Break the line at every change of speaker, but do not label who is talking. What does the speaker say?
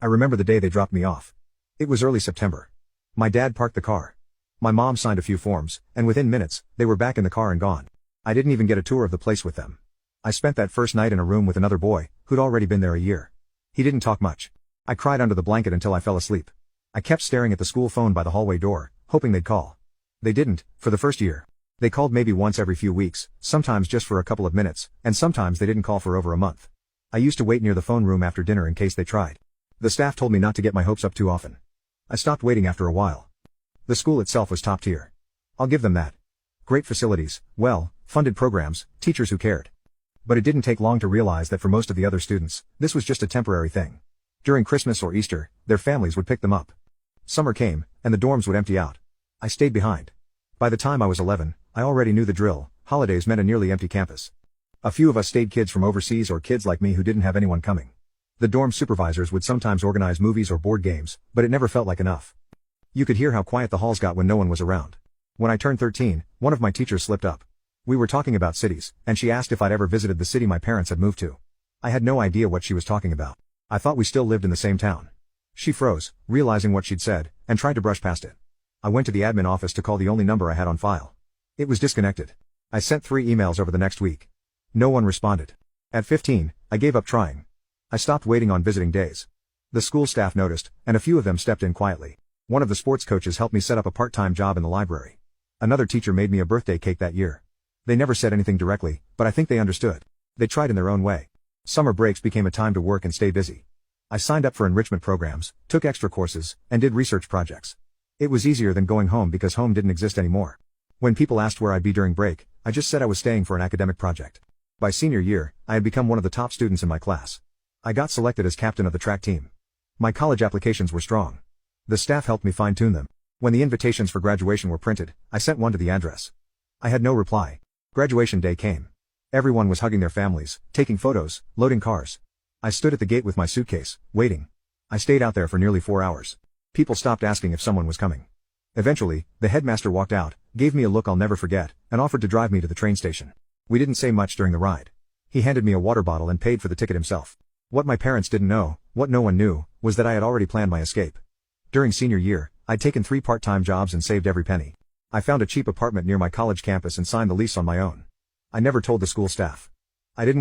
I remember the day they dropped me off. It was early September. My dad parked the car. My mom signed a few forms, and within minutes, they were back in the car and gone. I didn't even get a tour of the place with them. I spent that first night in a room with another boy, who'd already been there a year. He didn't talk much. I cried under the blanket until I fell asleep. I kept staring at the school phone by the hallway door, hoping they'd call. They didn't, for the first year. They called maybe once every few weeks, sometimes just for a couple of minutes, and sometimes they didn't call for over a month. I used to wait near the phone room after dinner in case they tried. The staff told me not to get my hopes up too often. I stopped waiting after a while. The school itself was top tier. I'll give them that. Great facilities, well-funded programs, teachers who cared. But it didn't take long to realize that for most of the other students, this was just a temporary thing. During Christmas or Easter, their families would pick them up. Summer came, and the dorms would empty out. I stayed behind. By the time I was 11, I already knew the drill. Holidays meant a nearly empty campus. A few of us stayed, kids from overseas or kids like me who didn't have anyone coming. The dorm supervisors would sometimes organize movies or board games, but it never felt like enough. You could hear how quiet the halls got when no one was around. When I turned 13, one of my teachers slipped up. We were talking about cities, and she asked if I'd ever visited the city my parents had moved to. I had no idea what she was talking about. I thought we still lived in the same town. She froze, realizing what she'd said, and tried to brush past it. I went to the admin office to call the only number I had on file. It was disconnected. I sent 3 emails over the next week. No one responded. At 15, I gave up trying. I stopped waiting on visiting days. The school staff noticed, and a few of them stepped in quietly. One of the sports coaches helped me set up a part-time job in the library. Another teacher made me a birthday cake that year. They never said anything directly, but I think they understood. They tried in their own way. Summer breaks became a time to work and stay busy. I signed up for enrichment programs, took extra courses, and did research projects. It was easier than going home because home didn't exist anymore. When people asked where I'd be during break, I just said I was staying for an academic project. By senior year, I had become one of the top students in my class. I got selected as captain of the track team. My college applications were strong. The staff helped me fine-tune them. When the invitations for graduation were printed, I sent one to the address. I had no reply. Graduation day came. Everyone was hugging their families, taking photos, loading cars. I stood at the gate with my suitcase, waiting. I stayed out there for nearly 4 hours. People stopped asking if someone was coming. Eventually, the headmaster walked out, gave me a look I'll never forget, and offered to drive me to the train station. We didn't say much during the ride. He handed me a water bottle and paid for the ticket himself. What my parents didn't know, what no one knew, was that I had already planned my escape. During senior year, I'd taken 3 part-time jobs and saved every penny. I found a cheap apartment near my college campus and signed the lease on my own. I never told the school staff. I didn't want